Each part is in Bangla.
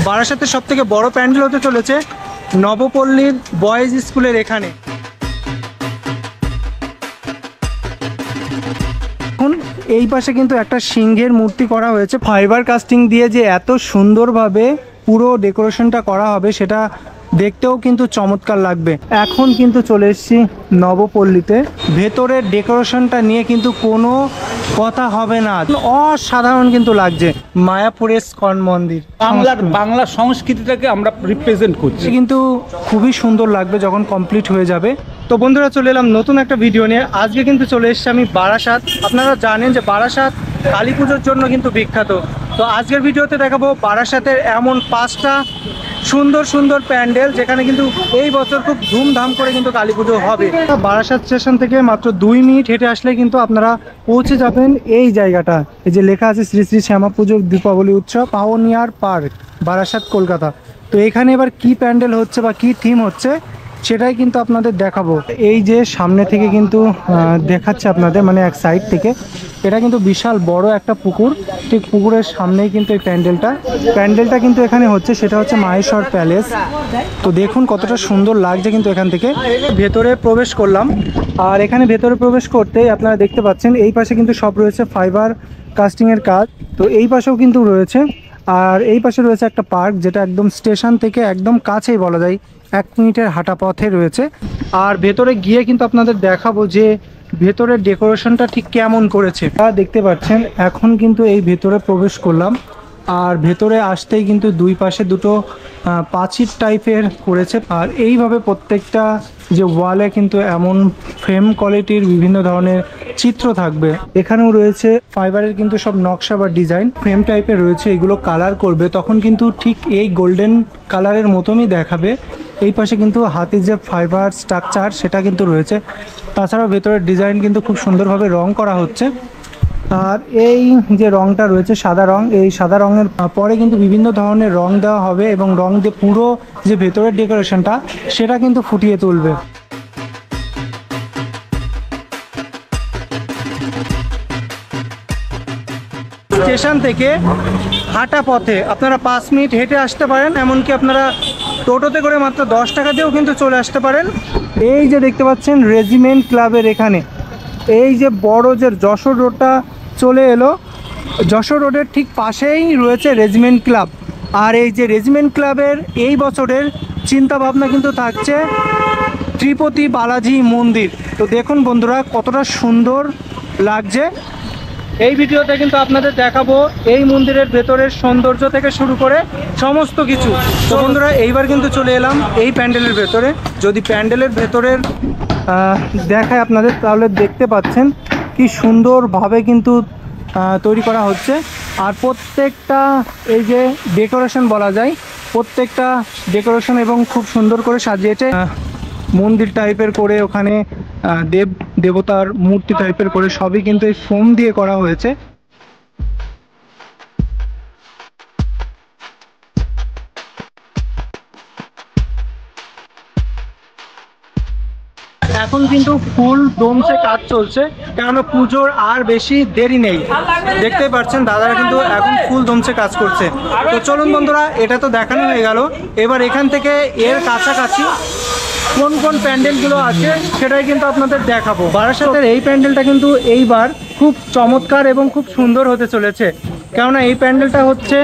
বারাসাতের সবথেকে বড় প্যান্ডেল হতে চলেছে নবপল্লীর বয়েজ স্কুলের এখানে। এখন এই পাশে কিন্তু একটা সিংহের মূর্তি করা হয়েছে ফাইবার কাস্টিং দিয়ে, যে এত সুন্দরভাবে পুরো ডেকোরেশনটা করা হবে সেটা দেখতেও কিন্তু চমৎকার লাগবে। এখন কিন্তু চলে এসেছি নবপল্লীতে, ভেতরের ডেকোরেশনটা নিয়ে কিন্তু কোনো কথা হবে না, অসাধারণ কিন্তু লাগছে। মায়াপুরের স্কন মন্দির, বাংলা সংস্কৃতিটাকে আমরা রিপ্রেজেন্ট করছি, কিন্তু খুবই সুন্দর লাগবে যখন কমপ্লিট হয়ে যাবে। তো বন্ধুরা, চলে এলাম নতুন একটা ভিডিও নিয়ে। আজকে কিন্তু চলে এসেছি আমি বারাসাত। আপনারা জানেন যে বারাসাত কালী পুজোর জন্য কিন্তু বিখ্যাত। তো আজকের ভিডিওতে দেখাবো বারাসাতের এমন 5টা সুন্দর সুন্দর প্যান্ডেল যেখানে কিন্তু এই বছর খুব ধুমধাম করে কিন্তু কালী পুজো হবে। বারাসাত স্টেশন থেকে মাত্র 2 মিনিট হেঁটে আসলে কিন্তু আপনারা পৌঁছে যাবেন এই জায়গাটা। এই যে লেখা আছে শ্রী শ্রী শ্যামা পুজোর দীপাবলি উৎসব, পাওনিয়ার পার্ক, বারাসাত, কলকাতা। তো এখানে এবার কি প্যান্ডেল হচ্ছে বা কি থিম হচ্ছে সেটাই কিন্তু আপনাদের দেখাবো। এই যে সামনে থেকে কিন্তু দেখাচ্ছে আপনাদের, মানে এক সাইড থেকে, এটা কিন্তু বিশাল বড় একটা পুকুর, ঠিক পুকুরের সামনেই কিন্তু এই প্যান্ডেলটা কিন্তু এখানে হচ্ছে, সেটা হচ্ছে মাহেশ্বর প্যালেস। তো দেখুন কতটা সুন্দর লাগছে কিন্তু এখান থেকে। ভেতরে প্রবেশ করলাম, আর এখানে ভেতরে প্রবেশ করতেই আপনারা দেখতে পাচ্ছেন এই পাশে কিন্তু সব রয়েছে ফাইবার কাস্টিংয়ের কাজ। তো এই পাশেও কিন্তু রয়েছে, আর এই পাশে রয়েছে একটা পার্ক যেটা একদম স্টেশন থেকে একদম কাছেই বলা যায়, 1 মিনিটের হাঁটা পথে রয়েছে। আর ভেতরে গিয়ে কিন্তু আপনাদের দেখাবো যে ভেতরের ডেকোরেশনটা ঠিক কেমন করেছে। দেখতে পাচ্ছেন এখন কিন্তু এই ভেতরে প্রবেশ করলাম, আর ভেতরে আসতেই কিন্তু দুই পাশে দুটো প্রাচীর টাইপের করেছে। আর এইভাবে প্রত্যেকটা যে ওয়ালে কিন্তু এমন ফ্রেম কোয়ালিটির বিভিন্ন ধরনের চিত্র থাকবে। এখানেও রয়েছে ফাইবারের কিন্তু সব নকশা বা ডিজাইন ফ্রেম টাইপের রয়েছে, এগুলো কালার করবে তখন কিন্তু ঠিক এই গোল্ডেন কালারের মতনই দেখাবে। এই পাশে কিন্তু হাতির যে ফাইবার স্ট্রাকচার সেটা কিন্তু রয়েছে। তাছাড়াও ভেতরের ডিজাইন কিন্তু খুব সুন্দরভাবে রং করা হচ্ছে। আর এই যে রংটা রয়েছে সাদা রং, এই সাদা রঙের পরে কিন্তু বিভিন্ন ধরনের রং দেওয়া হবে এবং রং দিয়ে পুরো যে ভেতরের ডেকোরেশনটা সেটা কিন্তু ফুটিয়ে তুলবে। স্টেশন থেকে হাঁটা পথে আপনারা 5 মিনিট হেঁটে আসতে পারেন, এমনকি আপনারা টোটোতে করে মাত্র 10 টাকা দিয়েও কিন্তু চলে আসতে পারেন। এই যে দেখতে পাচ্ছেন রেজিমেন্ট ক্লাবের এখানে, এই যে বড় যে যশোর রোডটা চলে এলো, যশোর রোডের ঠিক পাশেই রয়েছে রেজিমেন্ট ক্লাব। আর এই যে রেজিমেন্ট ক্লাবের এই বছরের চিন্তা ভাবনা কিন্তু থাকছে ত্রিপতি বালাজি মন্দির। তো দেখুন বন্ধুরা কতটা সুন্দর লাগছে। এই ভিডিওতে কিন্তু আপনাদের দেখাবো এই মন্দিরের ভেতরের সৌন্দর্য থেকে শুরু করে সমস্ত কিছু। তো বন্ধুরা এইবার কিন্তু চলে এলাম এই প্যান্ডেলের ভেতরে। যদি প্যান্ডেলের ভেতরের দেখায় আপনাদের, তাহলে দেখতে পাচ্ছেন কি সুন্দরভাবে কিন্তু তৈরি করা হচ্ছে। আর প্রত্যেকটা এই যে ডেকোরেশন বলা যায়, প্রত্যেকটা ডেকোরেশন এবং খুব সুন্দর করে সাজিয়েছে, মন্দির টাইপের করে, ওখানে দেবতার মূর্তি টাইপের করে সবই কিন্তু এই ফোম দিয়ে করা হয়েছে। এখন কিন্তু ফুল দমসে কাজ চলছে, কারণ পুজোর আর বেশি দেরি নেই। দেখতেই পাচ্ছেন দাদারা কিন্তু এখন ফুল দমসে কাজ করছে। তো চলুন বন্ধুরা, এটা তো দেখানো হয়ে গেল, এবার এখান থেকে এর কাছাকাছি কোন কোন প্যান্ডেলগুলো আছে সেটাই কিন্তু আপনাদের দেখাবো। বারাসাতের এই প্যান্ডেলটা কিন্তু এইবার খুব চমৎকার এবং খুব সুন্দর হতে চলেছে, কেননা এই প্যান্ডেলটা হচ্ছে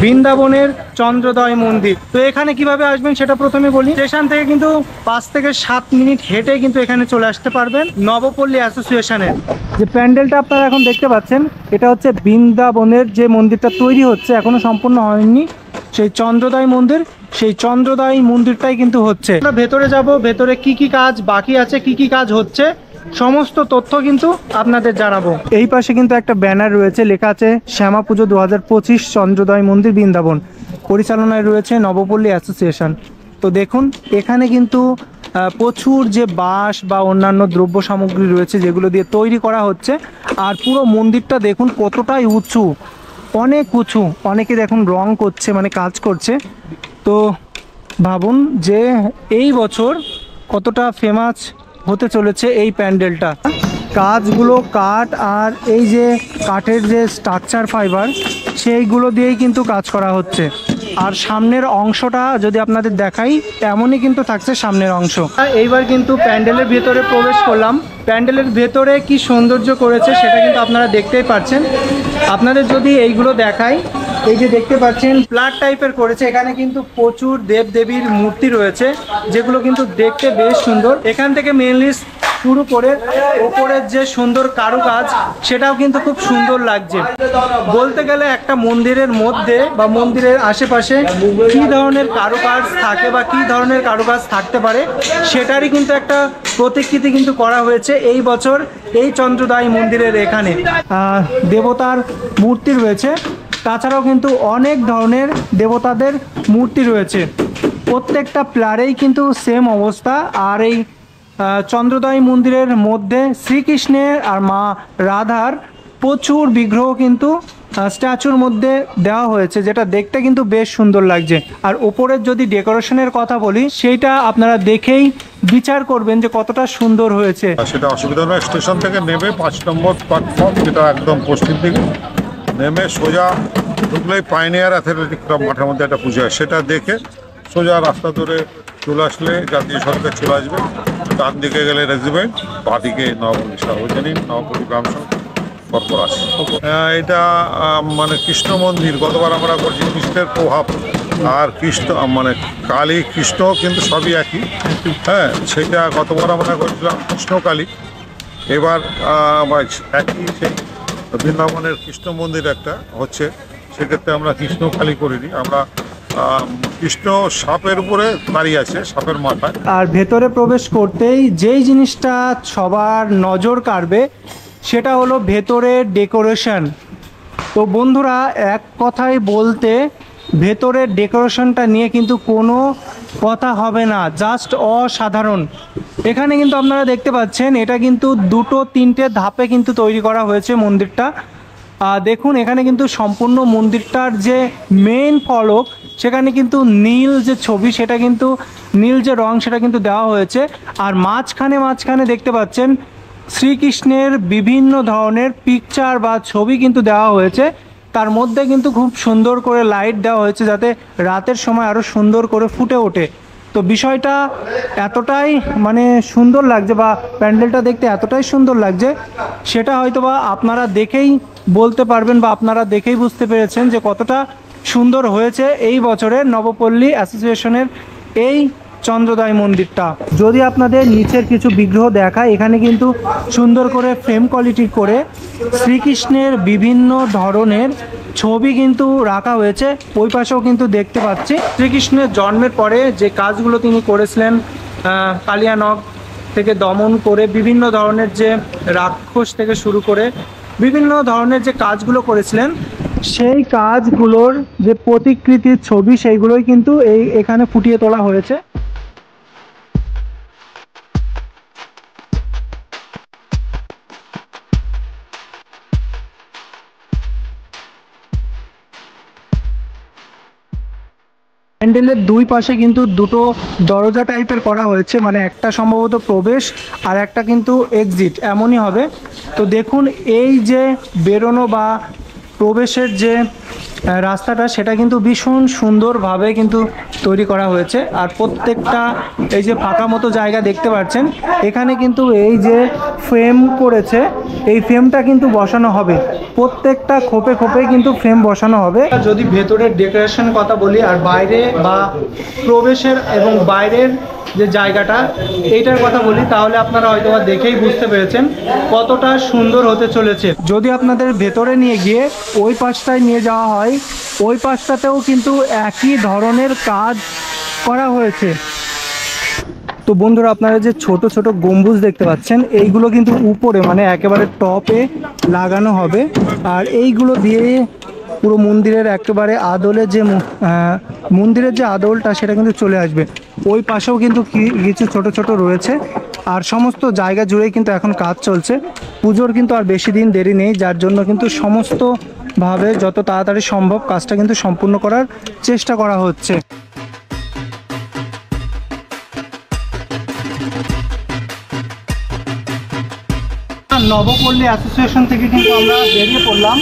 বৃন্দাবনের চন্দ্রোদয় মন্দির। তো এখানে কিভাবে আসবেন সেটা প্রথমে বলি। স্টেশন থেকে কিন্তু 5 থেকে 7 মিনিট হেঁটে কিন্তু এখানে চলে আসতে পারবেন। নবপল্লী অ্যাসোসিয়েশনের যে প্যান্ডেলটা আপনারা এখন দেখতে পাচ্ছেন, এটা হচ্ছে বৃন্দাবনের যে মন্দিরটা তৈরি হচ্ছে, এখনো সম্পূর্ণ হয়নি, সেই চন্দ্রোদয় মন্দির, সেই চন্দ্রোদয় মন্দিরটাই কিন্তু হচ্ছে। আমরা ভেতরে যাব, ভেতরে কি কি কাজ বাকি আছে, কি কি কাজ হচ্ছে, সমস্ত তথ্য কিন্তু আপনাদের জানাবো। এই পাশে কিন্তু একটা ব্যানার রয়েছে, লেখা আছে শ্যামা পুজো 2025 চন্দ্রোদয় মন্দির বৃন্দাবন, পরিচালনায় রয়েছে নবপল্লী অ্যাসোসিয়েশন। তো দেখুন এখানে কিন্তু প্রচুর যে বাঁশ বা অন্যান্য দ্রব্য সামগ্রী রয়েছে যেগুলো দিয়ে তৈরি করা হচ্ছে। আর পুরো মন্দিরটা দেখুন কতটাই উঁচু, অনেক উঁচু, অনেকে দেখুন রং করছে, মানে কাজ করছে। তো ভাবুন যে এই বছর কতটা ফেমাস হতে চলেছে এই প্যান্ডেলটা। কাজগুলো কাঠ আর এই যে কাঠের যে স্ট্রাকচার ফাইবার সেইগুলো দিয়েই কিন্তু কাজ করা হচ্ছে। আর সামনের অংশটা যদি আপনাদের দেখাই এমনই কিন্তু থাকছে সামনের অংশ। এইবার কিন্তু প্যান্ডেলের ভেতরে প্রবেশ করলাম। প্যান্ডেলের ভেতরে কি সৌন্দর্য করেছে সেটা কিন্তু আপনারা দেখতেই পাচ্ছেন। আপনাদের যদি এইগুলো দেখাই, এই যে দেখতে পাচ্ছেন ফ্ল্যাট টাইপের করেছে, এখানে কিন্তু প্রচুর দেবদেবীর মূর্তি রয়েছে যেগুলো কিন্তু দেখতে বেশ সুন্দর। এখান থেকে মেনলি শুরু করে ওপরের যে সুন্দর কারুকাজ সেটাও কিন্তু খুব সুন্দর লাগছে। বলতে গেলে একটা মন্দিরের মধ্যে বা মন্দিরের আশেপাশে কী ধরনের কারুকাজ থাকে বা কী ধরনের কারুকাজ থাকতে পারে সেটারই কিন্তু একটা প্রতিকৃতি কিন্তু করা হয়েছে এই বছর এই চন্দ্রদায়ী মন্দিরের এখানে। দেবতার মূর্তি রয়েছে, তাছাড়াও কিন্তু অনেক ধরনের দেবতাদের মূর্তি রয়েছে। প্রত্যেকটা প্লারেই কিন্তু সেম অবস্থা। আর এই চন্দ্রদায়ী মন্দিরের মধ্যে শ্রীকৃষ্ণের আর মা রাধার প্রচুর বিগ্রহ কিন্তু স্ট্যাচুর মধ্যে দেওয়া হয়েছে, যেটা দেখতে কিন্তু বেশ সুন্দর লাগছে। আর ওপরের যদি ডেকোরেশনের কথা বলি সেইটা আপনারা দেখেই বিচার করবেন যে কতটা সুন্দর হয়েছে। সেটা অসুবিধা নয়, স্টেশন থেকে নেমে 5 নম্বর প্ল্যাটফর্ম, যেটা একদম পশ্চিম দিকে নেমে সোজা ঢুকলেই পাইনিয়ার অ্যাথলেটিক ক্লাব মাঠের মধ্যে একটা পুজো হয়, সেটা দেখে সোজা রাস্তা ধরে চলে আসলে জাতীয় সড়কে চলে আসবে। ডান দিকে গেলে রেজিমেন্ট, বাঁ দিকে নবপল্লী সার্বজনীন, নবপল্লী গ্রাম কর্পোরেশন। এটা মানে কৃষ্ণ মন্দির, গতবার আমরা করছি কৃষ্ণের প্রভাব। আর কৃষ্ণ মানে কালী কৃষ্ণ কিন্তু সবই একই। হ্যাঁ, সেটা গতবার আমরা করেছিলাম কৃষ্ণকালী, এবার একই সেই বৃন্দাবনের কৃষ্ণ মন্দির একটা হচ্ছে, সেক্ষেত্রে আমরা কৃষ্ণকালী করিনি, আমরা কৃষ্ণ সাপের উপরে দাঁড়িয়ে আছে, সাপের মাথায়। আর ভেতরে প্রবেশ করতেই যেই জিনিসটা সবার নজর কাড়বে সেটা হলো ভেতরের ডেকোরেশন। তো বন্ধুরা, এক কথায় বলতে ভেতরের ডেকোরেশনটা নিয়ে কিন্তু কোনো কথা হবে না, জাস্ট অসাধারণ। এখানে কিন্তু আপনারা দেখতে পাচ্ছেন এটা কিন্তু 2-3টে ধাপে কিন্তু তৈরি করা হয়েছে মন্দিরটা। দেখুন এখানে কিন্তু সম্পূর্ণ মন্দিরটার যে মেইন ফলক সেখানে কিন্তু নীল যে ছবি, সেটা কিন্তু নীল যে রং সেটা কিন্তু দেওয়া হয়েছে। আর মাঝখানে দেখতে পাচ্ছেন শ্রীকৃষ্ণের বিভিন্ন ধরনের পিকচার বা ছবি কিন্তু দেওয়া হয়েছে। তার মধ্যে কিন্তু খুব সুন্দর করে লাইট দেওয়া হয়েছে যাতে রাতের সময় আরও সুন্দর করে ফুটে ওঠে। তো বিষয়টা এতটাই মানে সুন্দর লাগছে বা প্যান্ডেলটা দেখতে এতটাই সুন্দর লাগছে, সেটা হয়তো বা আপনারা দেখেই বলতে পারবেন বা আপনারা দেখেই বুঝতে পেরেছেন যে কতটা সুন্দর হয়েছে এই বছরের নবপল্লী অ্যাসোসিয়েশনের এই চন্দ্রদায়ী মন্দিরটা। যদি আপনাদের নিচের কিছু বিগ্রহ দেখায়, এখানে কিন্তু সুন্দর করে ফ্রেম কোয়ালিটি করে শ্রীকৃষ্ণের বিভিন্ন ধরনের ছবি কিন্তু রাখা হয়েছে। ওই পাশেও কিন্তু দেখতে পাচ্ছি শ্রীকৃষ্ণের জন্মের পরে যে কাজগুলো তিনি করেছিলেন, কালিয়ানগ থেকে দমন করে বিভিন্ন ধরনের যে রাক্ষস থেকে শুরু করে বিভিন্ন ধরনের যে কাজগুলো করেছিলেন, সেই কাজগুলোর যে প্রতিকৃতির ছবি সেইগুলোই কিন্তু এখানে ফুটিয়ে তোলা হয়েছে। প্যান্ডেলের দুই পাশে কিন্তু দুটো দরজা টাইপের করা হয়েছে, মানে একটা সম্ভবত প্রবেশ আর একটা কিন্তু এক্সিট এমনই হবে। তো দেখুন এই যে বেরোনো বা প্রবেশের যে রাস্তাটা সেটা কিন্তু ভীষণ সুন্দরভাবে কিন্তু তৈরি করা হয়েছে। আর প্রত্যেকটা এই যে ফাঁকা মতো জায়গা দেখতে পাচ্ছেন, এখানে কিন্তু এই যে ফ্রেম করেছে এই ফ্রেমটা কিন্তু বসানো হবে, প্রত্যেকটা খোপে খোপে কিন্তু ফ্রেম বসানো হবে। যদি ভেতরের ডেকোরেশন কথা বলি আর বাইরে বা প্রবেশের এবং বাইরের যে জায়গাটা এইটার কথা বলি, তাহলে আপনারা হয়তো দেখেই বুঝতে পেরেছেন কতটা সুন্দর হতে চলেছে। যদি আপনাদের ভেতরে নিয়ে গিয়ে ওই পাশটায় নিয়ে যাওয়া হয়, ওই পাশটাতেও কিন্তু একই ধরনের কাজ করা হয়েছে। তো বন্ধুরা, আপনারা যে ছোট ছোট গম্বুজ দেখতে পাচ্ছেন এইগুলো কিন্তু উপরে মানে একেবারে টপে লাগানো হবে। আর এইগুলো দিয়ে পুরো মন্দিরের একেবারে আদলে যে মন্দিরের যে আদলটা সেটা কিন্তু চলে আসবে। ওই পাশেও কিন্তু কিছু ছোট ছোট রয়েছে। আর সমস্ত জায়গা জুড়েই কিন্তু এখন কাজ চলছে। পুজোর কিন্তু আর বেশি দিন দেরি নেই, যার জন্য কিন্তু সমস্তভাবে যত তাড়াতাড়ি সম্ভব কাজটা কিন্তু সম্পূর্ণ করার চেষ্টা করা হচ্ছে। নবপল্লী অ্যাসোসিয়েশন থেকে কিন্তু আমরা বেরিয়ে পড়লাম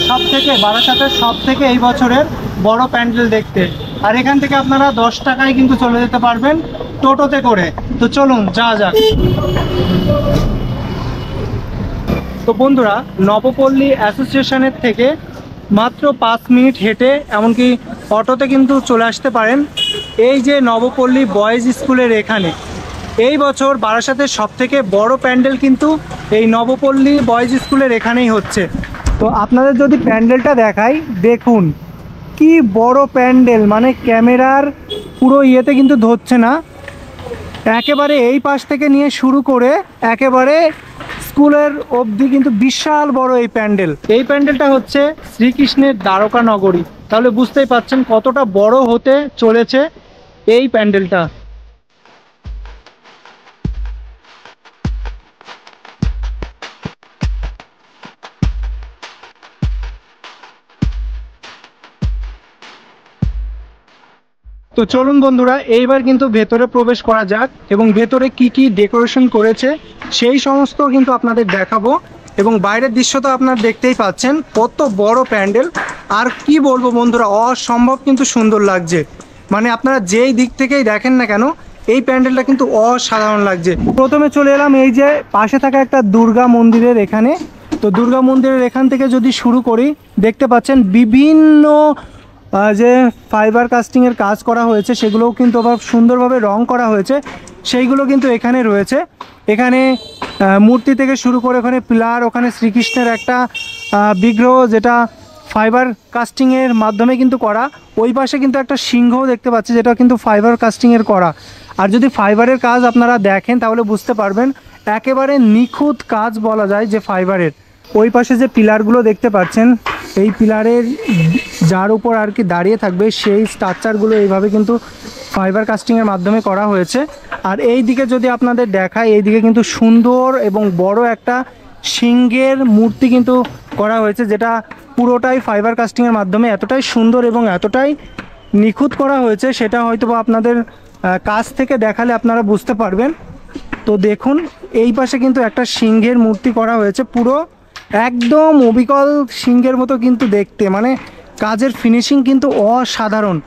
সব থেকে বারাসাতের সব থেকে এই বছরের বড় প্যান্ডেল দেখতে। আর এখান থেকে আপনারা 10 টাকায় কিন্তু চলে যেতে পারবেন টোটোতে করে। তো চলুন যাওয়া যাক। তো বন্ধুরা, নবপল্লী অ্যাসোসিয়েশনের থেকে মাত্র 5 মিনিট হেঁটে এমনকি অটোতে কিন্তু চলে আসতে পারেন এই যে নবপল্লী বয়েজ স্কুলের এখানে। এই বছর বারাসাতের সবথেকে বড় প্যান্ডেল কিন্তু এই নবপল্লী বয়েজ স্কুলের এখানেই হচ্ছে। তো আপনাদের যদি প্যান্ডেলটা দেখাই, দেখুন কি বড় প্যান্ডেল, মানে ক্যামেরার পুরো ইয়েতে কিন্তু ধরছে না, একেবারে এই পাশ থেকে নিয়ে শুরু করে একেবারে স্কুলের অবধি কিন্তু বিশাল বড় এই প্যান্ডেল। এই প্যান্ডেলটা হচ্ছে শ্রীকৃষ্ণের দ্বারকা নগরী, তাহলে বুঝতেই পাচ্ছেন কতটা বড় হতে চলেছে এই প্যান্ডেলটা। তো চলুন বন্ধুরা, এইবার কিন্তু ভেতরে প্রবেশ করা যাক এবং ভেতরে কি কি ডেকোরেশন করেছে সেই সমস্ত কিন্তু আপনাদের দেখাবো। এবং বাইরের দৃশ্য তো আপনারা দেখতেই পাচ্ছেন কত বড় প্যান্ডেল। আর কি বলবো বন্ধুরা, অসম্ভব কিন্তু সুন্দর লাগছে। মানে আপনারা যেই দিক থেকেই দেখেন না কেন এই প্যান্ডেলটা কিন্তু অসাধারণ লাগছে। প্রথমে চলে এলাম এই যে পাশে থাকা একটা দুর্গা মন্দিরের এখানে। তো দুর্গা মন্দিরের এখান থেকে যদি শুরু করি, দেখতে পাচ্ছেন বিভিন্ন যে ফাইবার কাস্টিংয়ের কাজ করা হয়েছে সেগুলোও কিন্তু আবার সুন্দরভাবে রং করা হয়েছে, সেইগুলো কিন্তু এখানে রয়েছে। এখানে মূর্তি থেকে শুরু করে ওখানে পিলার, ওখানে শ্রীকৃষ্ণের একটা বিগ্রহ যেটা ফাইবার কাস্টিংয়ের মাধ্যমে কিন্তু করা। ওই পাশে কিন্তু একটা সিংহও দেখতে পাচ্ছি যেটা কিন্তু ফাইবার কাস্টিংয়ের করা। আর যদি ফাইবারের কাজ আপনারা দেখেন তাহলে বুঝতে পারবেন একেবারে নিখুঁত কাজ বলা যায় যে ফাইবারের। ওই পাশে যে পিলারগুলো দেখতে পাচ্ছেন, এই পিলারের যার উপর আর কি দাঁড়িয়ে থাকবে সেই স্ট্রাকচারগুলো এইভাবে কিন্তু ফাইবার কাস্টিংয়ের মাধ্যমে করা হয়েছে। আর এই দিকে যদি আপনাদের দেখায়, এই দিকে কিন্তু সুন্দর এবং বড় একটা সিংহের মূর্তি কিন্তু করা হয়েছে, যেটা পুরোটাই ফাইবার কাস্টিংয়ের মাধ্যমে এতটাই সুন্দর এবং এতটাই নিখুঁত করা হয়েছে সেটা হয়তো বা আপনাদের কাছ থেকে দেখালে আপনারা বুঝতে পারবেন। তো দেখুন এই পাশে কিন্তু একটা সিংহের মূর্তি করা হয়েছে, পুরো একদম অবিকল সিংহের মতো কিন্তু দেখতে, মানে কাজের ফিনিশিং কিন্তু অসাধারণ।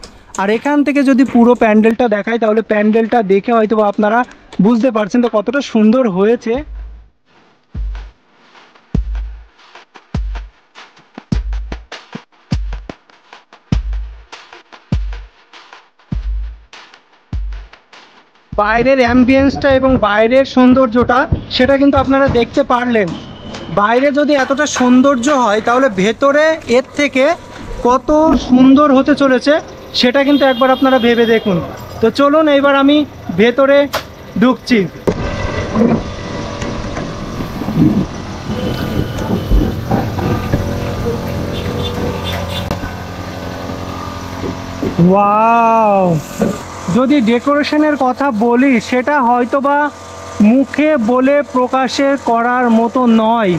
আর এখান থেকে যদি পুরো প্যান্ডেলটা দেখায় তাহলে প্যান্ডেলটা দেখে হয়তো আপনারা বুঝতে পারছেন তো কতটা সুন্দর হয়েছে। বাইরের অ্যাম্বিয়েন্সটা এবং বাইরের সৌন্দর্যটা সেটা কিন্তু আপনারা দেখতে পারলেন। বাইরে যদি এতটা সৌন্দর্য হয় তাহলে ভেতরে এর থেকে কত সুন্দর হতে চলেছে সেটা কিন্তু একবার আপনারা ভেবে দেখুন। তো চলুন এইবার আমি ভেতরে ঢুকছি। ওয়াও, যদি ডেকোরেশনের কথা বলি সেটা হয়তোবা মুখে বলে প্রকাশের করার মতো নয়।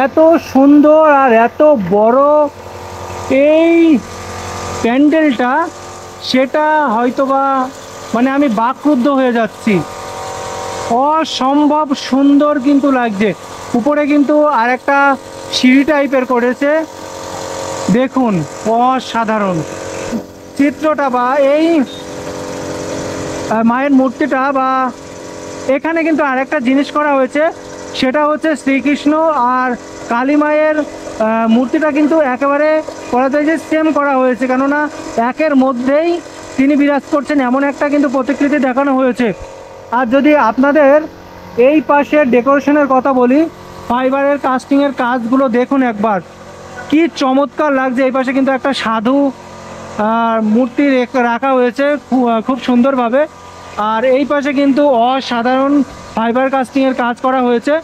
এত সুন্দর আর এত বড় এই প্যান্ডেলটা, সেটা হয়তোবা মানে আমি বাকরুদ্ধ হয়ে যাচ্ছি। অসম্ভব সুন্দর কিন্তু লাগছে। উপরে কিন্তু আর একটা সিঁড়ি টাইপের করেছে, দেখুন অসাধারণ চিত্রটা। বা এই মায়ের মূর্তিটা, বা এখানে কিন্তু আরেকটা জিনিস করা হয়েছে সেটা হচ্ছে শ্রীকৃষ্ণ আর কালী মায়ের মূর্তিটা কিন্তু একেবারে করা যায় যে সেম করা হয়েছে, কেননা একের মধ্যেই তিনি বিরাজ করছেন এমন একটা কিন্তু প্রতিকৃতি দেখানো হয়েছে। আর যদি আপনাদের এই পাশের ডেকোরেশনের কথা বলি, ফাইবারের কাস্টিংয়ের কাজগুলো দেখুন একবার, কি চমৎকার লাগছে। এই পাশে কিন্তু একটা সাধু মূর্তি রাখা হয়েছে খুব সুন্দরভাবে। আর এই পাশে কিন্তু অসাধারণ ফাইবার কাস্টিংয়ের কাজ করা হয়েছে,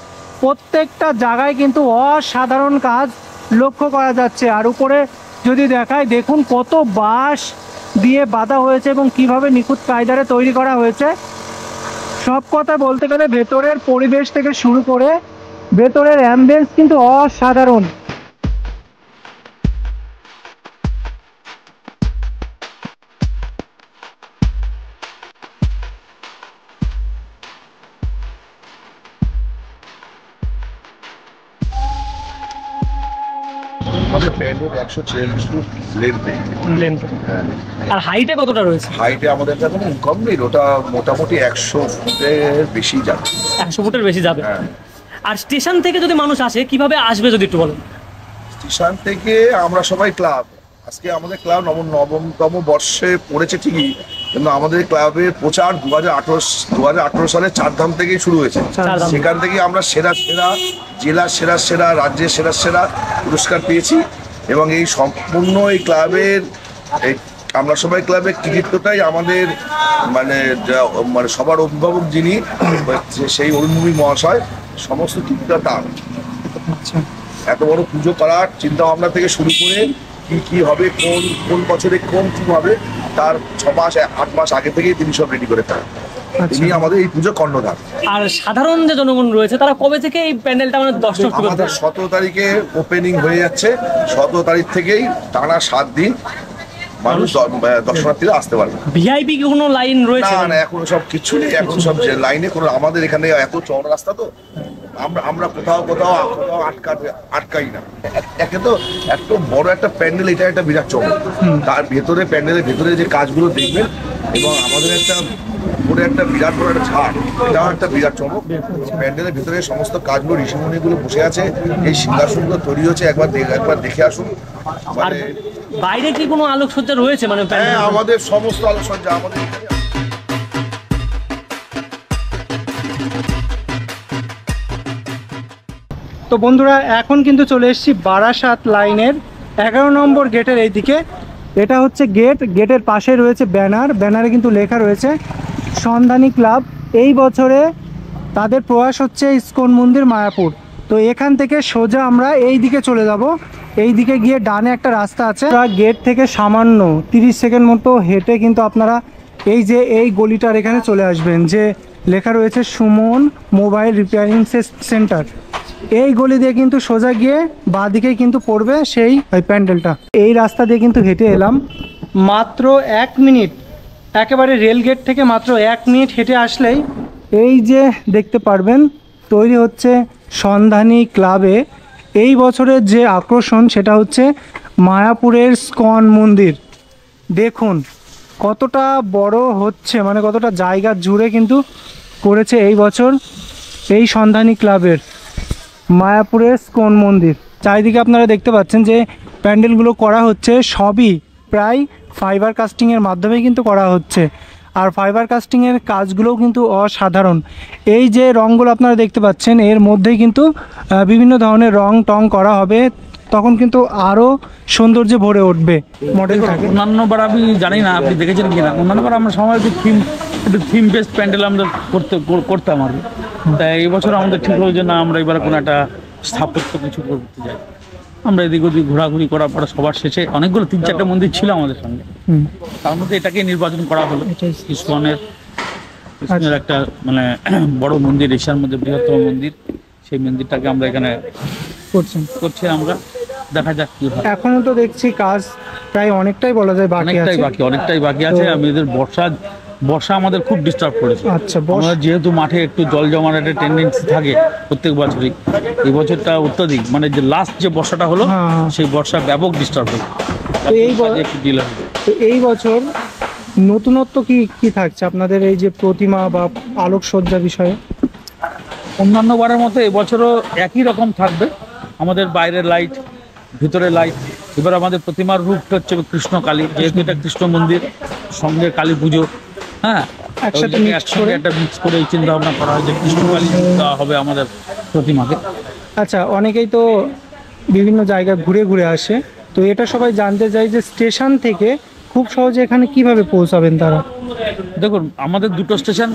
প্রত্যেকটা জায়গায় কিন্তু অসাধারণ কাজ লক্ষ্য করা যাচ্ছে। আর উপরে যদি দেখায়, দেখুন কত বাঁশ দিয়ে বাঁধা হয়েছে এবং কিভাবে নিখুঁত কায়দারে তৈরি করা হয়েছে। সব কথা বলতে গেলে ভেতরের পরিবেশ থেকে শুরু করে ভেতরের অ্যাম্বিয়েন্স কিন্তু অসাধারণ। Standard 146 foot লেন্থে। আর হাইটে কতটা রয়েছে? হাইটে আমাদের এখন ইনকম নেই, ওটা মোটামুটি 100 ফুটের বেশি যাবে। 100 ফুটের বেশি যাবে। হ্যাঁ। আর স্টেশন থেকে যদি মানুষ আসে কিভাবে আসবে যদি একটু বলেন। স্টেশন থেকে আমরা সবাই ক্লাব, আজকে আমাদের ক্লাব নবমতম বর্ষে পড়েছে ঠিকই, কিন্তু আমাদের ক্লাবের প্রচার 2018 সালে চারধাম থেকেই শুরু হয়েছে। চারধাম। সেখান থেকে আমরা সেরা জেলার সেরা রাজ্যের সেরা পুরস্কার পেয়েছি। এবং এই সম্পূর্ণ এই ক্লাবের আমরা সবাই ক্লাবের কৃতিত্বটাই আমাদের মানে সবার অভিভাবক যিনি সেই অরুণভূমি মহাশয়, সমস্ত কৃতিত্বটা তার। এত বড় পুজো করার চিন্তা ভাবনা থেকে শুরু করে কি হবে, কোন বছরে কি হবে, তার 6 মাস 8 মাস আগে থেকেই তিনি সব রেডি করে ফেলেন। তিনি আমাদের এই পুজো কর্ণধার। আর সাধারণ যে জনগণ রয়েছে তারা কবে থেকে এই প্যান্ডেলটা মানে দর্শক? আমাদের 17 তারিখে ওপেনিং হয়ে যাচ্ছে, 17 তারিখ থেকেই টানা 7 দিন মানুষ দর্শনার্থীরা আসতে পারবে। ভিআইপি কি কোনো লাইন রয়েছে? না, এখন সব কিছু নেই, এখন সব লাইনে কোনো, আমাদের এখানে এত চওড়া রাস্তা তো আমরা কোথাও আটকাই না। একে তো এত বড় একটা প্যান্ডেল, এটা একটা বিরাট চমক। তার ভেতরে প্যান্ডেলের ভেতরে যে কাজগুলো দেখবেন, এবং আমাদের একটা বিরাট বড় একটা ঝাড়, এটাও একটা বিরাট চমক। প্যান্ডেলের ভেতরে সমস্ত কাজগুলো ঋষিমুনিগুলো বসে আছে, এই সিংহাসনগুলো তৈরি হচ্ছে, একবার দেখে আসুন। আর বাইরে কি কোনো আলোকসজ্জা রয়েছে মানে? হ্যাঁ, আমাদের সমস্ত আলোকসজ্জা আমাদের এখানে। তো বন্ধুরা এখন কিন্তু চলে এসেছি বারাসাত লাইনের 11 নম্বর গেটের এইদিকে। এটা হচ্ছে গেটের পাশে রয়েছে ব্যানারে কিন্তু লেখা রয়েছে সন্ধানী ক্লাব। এই বছরে তাদের প্রয়াস হচ্ছে ইস্কন মন্দির মায়াপুর। তো এখান থেকে সোজা আমরা এই দিকে চলে যাব। এই দিকে গিয়ে ডানে একটা রাস্তা আছে, গেট থেকে সামান্য 30 সেকেন্ড মতো হেঁটে কিন্তু আপনারা এই গলিটার এখানে চলে আসবেন, যে লেখা রয়েছে সুমন মোবাইল রিপেয়ারিং সেন্টার। এই গলি দিয়ে কিন্তু সোজা গিয়ে বাঁ দিকে কিন্তু পড়বে সেই প্যান্ডেলটা। এই রাস্তা দিয়ে কিন্তু হেঁটে এলাম, মাত্র 1 মিনিট, একেবারে রেল গেট থেকে মাত্র 1 মিনিট হেঁটে আসলেই এই যে দেখতে পারবেন তৈরি হচ্ছে সন্ধানী ক্লাবে। এই বছরের যে আকর্ষণ সেটা হচ্ছে মায়াপুরের ইস্কন মন্দির। দেখুন কতটা বড় হচ্ছে, মানে কতটা জায়গা জুড়ে কিন্তু করেছে এই বছর এই সন্ধানী ক্লাবের মায়াপুরের ইস্কন মন্দির। চারিদিকে আপনারা দেখতে পাচ্ছেন যে প্যান্ডেলগুলো করা হচ্ছে, সবই প্রায় ফাইবার কাস্টিংয়ের মাধ্যমেই কিন্তু করা হচ্ছে। আর ফাইবার কাস্টিংয়ের কাজগুলোও কিন্তু অসাধারণ। এই যে রঙগুলো আপনারা দেখতে পাচ্ছেন, এর মধ্যেই কিন্তু বিভিন্ন ধরনের রং করা হবে, তখন কিন্তু আরও সৌন্দর্যে ভরে উঠবে মডেল থাকে। অন্যান্যবার আমি জানি না আপনি দেখেছেন কিনা, অন্যান্যবার আমরা সময় একটু থিম বেসড প্যান্ডেল আমরা করতাম আর কি। তাই এই বছর আমাদের ঠিক হলো যে না, আমরা এবার কোনো একটা স্থাপত্য কিছু করতে যাই। আমরা এদিক ওদিক ঘোরাঘুরি করার পরে সবার শেষে অনেকগুলো 3-4টা মন্দির ছিল আমাদের সঙ্গে, তার মধ্যে এটাকে নির্বাচন করা হলো। ইস্কনের একটা মানে বড় মন্দির, এশিয়ার মধ্যে বৃহত্তম মন্দির, সেই মন্দিরটাকে আমরা এখানে করছি। আমরা দেখা যাক কি হয়। এখনো তো দেখছি কাজ প্রায় অনেকটাই বলা যায় অনেকটাই বাকি আছে। আমাদের বর্ষা আমাদের খুব ডিস্টার্ব করেছে। আচ্ছা, আমরা যেহেতু মাঠে একটু জল জমার একটা টেন্ডেন্সি থাকে প্রত্যেক বছরই, এই বছরটা অত্যাধিক, মানে যে লাস্ট যে বর্ষাটা হলো সেই বর্ষা ব্যাপক ডিস্টার্ব হয়েছে। এই বছর নতুনত্ব কি থাকছে আপনাদের এই যে প্রতিমা বা আলোকসজ্জা বিষয়ে? অন্যান্য বারের মতো এবছরও একই রকম থাকবে। আমাদের বাইরের লাইট, ভিতরে লাইট। এবার আমাদের প্রতিমার রূপটা হচ্ছে কৃষ্ণ কালী, যেহেতু এটা কৃষ্ণ মন্দির সঙ্গে কালী পুজো, হ্যাঁ, একসাথে একটা মিক্স করে এই চিন্তা ভাবনা করা হয় যে কৃষ্ণ কালী দেওয়া হবে আমাদের প্রতিমাকে। আচ্ছা, অনেকেই তো বিভিন্ন জায়গায় ঘুরে আসে, তো এটা সবাই জানতে চাই যে স্টেশন থেকে খুব সহজে এখানে কিভাবে পৌঁছাবেন তারা? দেখুন, আমাদের দুটো স্টেশন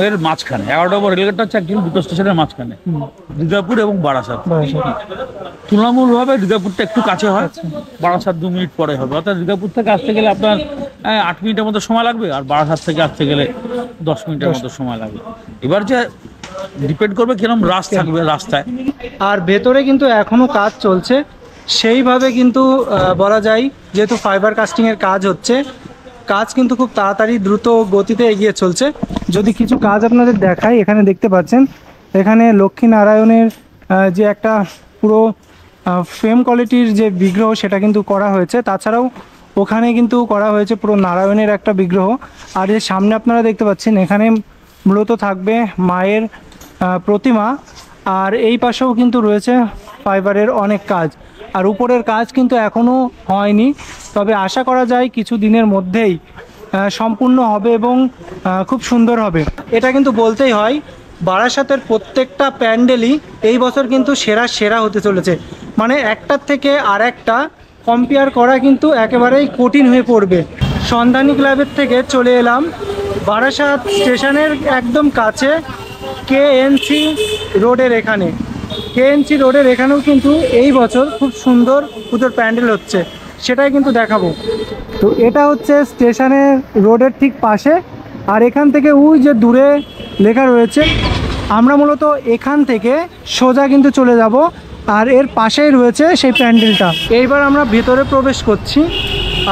এর মাঝখানে, 11 নম্বর রেলগেটটা হচ্ছে একদম দুটো স্টেশনের মাঝখানে, হৃদয়পুর এবং বারাসাত। তুলনামূলকভাবে হৃদয়পুরটা একটু কাছে হয়, বারাসাত 2 মিনিট পরে হবে। অর্থাৎ হৃদয়পুর থেকে আসতে গেলে আপনার 8 মিনিটের মতো সময় লাগবে, আর বারাসাত থেকে আসতে গেলে 10 মিনিটের মতো সময় লাগবে। এবার যে ডিপেন্ড করবে কিরকম রাশ থাকবে রাস্তায়। আর ভেতরে কিন্তু এখনো কাজ চলছে সেইভাবে, কিন্তু বলা যায় যেহেতু ফাইবার কাস্টিংয়ের কাজ হচ্ছে, কাজ কিন্তু খুব তাড়াতাড়ি দ্রুত গতিতে এগিয়ে চলছে। যদি কিছু কাজ আপনাদের দেখাই, এখানে দেখতে পাচ্ছেন এখানে লক্ষ্মীনারায়ণের যে একটা পুরো ফ্রেম কোয়ালিটির যে বিগ্রহ সেটা কিন্তু করা হয়েছে। তাছাড়াও ওখানে কিন্তু করা হয়েছে পুরো নারায়ণের একটা বিগ্রহ। আর এর সামনে আপনারা দেখতে পাচ্ছেন এখানে মূলত থাকবে মায়ের প্রতিমা। আর এই পাশেও কিন্তু রয়েছে ফাইবারের অনেক কাজ, আর উপরের কাজ কিন্তু এখনও হয়নি, তবে আশা করা যায় কিছু দিনের মধ্যেই সম্পূর্ণ হবে এবং খুব সুন্দর হবে। এটা কিন্তু বলতেই হয়, বারাসাতের প্রত্যেকটা প্যান্ডেলই এই বছর কিন্তু সেরা হতে চলেছে। মানে একটার থেকে আর একটা কম্পেয়ার করা কিন্তু একেবারেই কঠিন হয়ে পড়বে। সন্ধানী ক্লাবের থেকে চলে এলাম বারাসাত স্টেশনের একদম কাছে কেএনসি রোডের এখানে। কেএনসি রোডের এখানেও কিন্তু এই বছর খুব সুন্দর পুজোর প্যান্ডেল হচ্ছে, সেটাই কিন্তু দেখাবো। তো এটা হচ্ছে স্টেশনের রোডের ঠিক পাশে, আর এখান থেকে ওই যে দূরে লেখা রয়েছে, আমরা মূলত এখান থেকে সোজা কিন্তু চলে যাব, আর এর পাশেই রয়েছে সেই প্যান্ডেলটা। এইবার আমরা ভেতরে প্রবেশ করছি।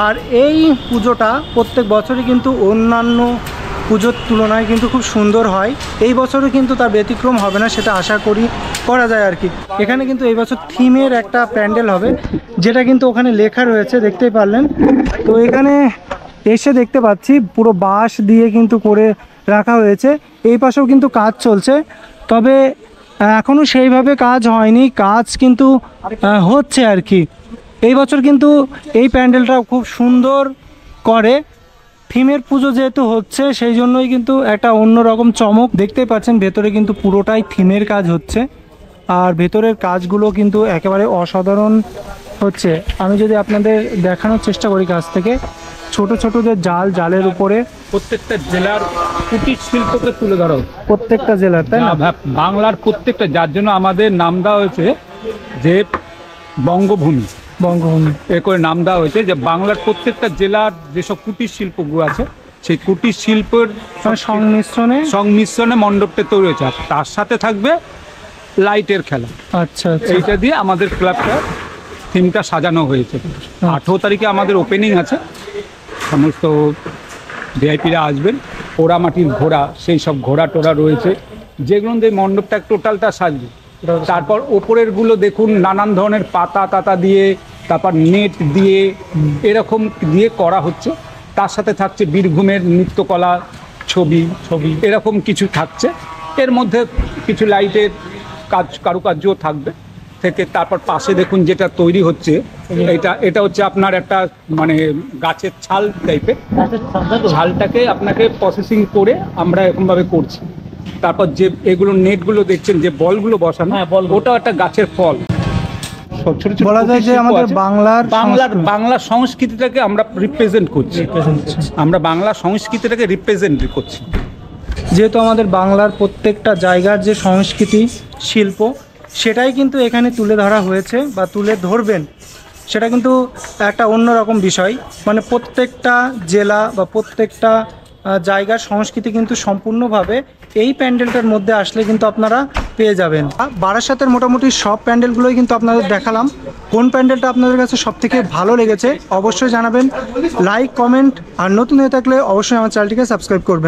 আর এই পুজোটা প্রত্যেক বছরই কিন্তু অন্যান্য পুজোর তুলনায় কিন্তু খুব সুন্দর হয়। এই বছরও কিন্তু তার ব্যতিক্রম হবে না, সেটা আশা করা যায় আর কি। এখানে কিন্তু এই বছর থিমের একটা প্যান্ডেল হবে, যেটা কিন্তু ওখানে লেখা রয়েছে, দেখতেই পারলেন। তো এখানে এসে দেখতে পাচ্ছি পুরো বাঁশ দিয়ে কিন্তু করে রাখা হয়েছে। এই পাশেও কিন্তু কাজ চলছে, তবে এখনও সেইভাবে কাজ হয়নি, কাজ কিন্তু হচ্ছে আর কি। এই বছর কিন্তু এই প্যান্ডেলটা খুব সুন্দর করে। থিমের পুজো যেহেতু হচ্ছে সেই জন্যই কিন্তু একটা অন্যরকম চমক। দেখতেই পাচ্ছেন ভেতরে কিন্তু পুরোটাই থিমের কাজ হচ্ছে, আর ভেতরের কাজগুলো কিন্তু একেবারে অসাধারণ হচ্ছে। আমি যদি আপনাদের দেখানোর চেষ্টা করি কাছ থেকে, ছোট ছোট যে জালের উপরে প্রত্যেকটা জেলার কুটির শিল্পকে তুলে ধরা হচ্ছে। প্রত্যেকটা জেলার, তাই না? বাংলার প্রত্যেকটা, যার জন্য আমাদের নাম দেওয়া হয়েছে যে বঙ্গভূমি এ করে নাম দেওয়া হয়েছে, যে বাংলার প্রত্যেকটা জেলার যেসব কুটির শিল্পগুলো আছে সেই কুটির শিল্পের সংমিশ্রণে মণ্ডপটা তৈরি হয়েছে। আর তার সাথে থাকবে লাইটের খেলা। আচ্ছা, এইটা দিয়ে আমাদের ক্লাবটা থিমটা সাজানো হয়েছে। 18 তারিখে আমাদের ওপেনিং আছে, সমস্ত ভিআইপিরা আসবেন। পোড়ামাটির ঘোড়া, সেই সব ঘোড়া টোড়া রয়েছে, যেগুলো দিয়ে মণ্ডপটা টোটালটা সাজবে। তারপর ওপরের গুলো দেখুন নানান ধরনের পাতা দিয়ে, তারপর নেট দিয়ে, এরকম দিয়ে করা হচ্ছে। তার সাথে থাকছে বীরভূমের নৃত্যকলা ছবি এরকম কিছু থাকছে। এর মধ্যে কিছু লাইটের কারুকার্যও থাকবে থেকে। তারপর পাশে দেখুন যেটা তৈরি হচ্ছে, এটা হচ্ছে আপনার একটা মানে গাছের ছাল টাইপের, ছালটাকে আপনাকে প্রসেসিং করে আমরা এরকমভাবে করছি। তারপর যে এগুলো নেটগুলো দেখছেন, যে বলগুলো বসানো, ওটাও একটা গাছের ফল। বলা যায় যে আমাদের বাংলার সংস্কৃতিটাকে আমরা রিপ্রেজেন্ট করছি, আমরা বাংলা সংস্কৃতিটাকে রিপ্রেজেন্ট করছি। যেহেতু আমাদের বাংলার প্রত্যেকটা জায়গার যে সংস্কৃতি শিল্প, সেটাই কিন্তু এখানে তুলে ধরা হয়েছে বা তুলে ধরবেন, সেটা কিন্তু একটা অন্যরকম বিষয়। মানে প্রত্যেকটা জেলা বা প্রত্যেকটা জায়গার সংস্কৃতি কিন্তু সম্পূর্ণভাবে এই প্যান্ডেলটার মধ্যে আসলে কিন্তু আপনারা পেয়ে যাবেন। বারাসাতের মোটামুটি সব প্যান্ডেলগুলোই কিন্তু আপনাদের দেখালাম। কোন প্যান্ডেলটা আপনাদের কাছে সবথেকে ভালো লেগেছে অবশ্যই জানাবেন, লাইক কমেন্ট, আর নতুন হয়ে থাকলে অবশ্যই আমার চ্যানেলটিকে সাবস্ক্রাইব করবেন।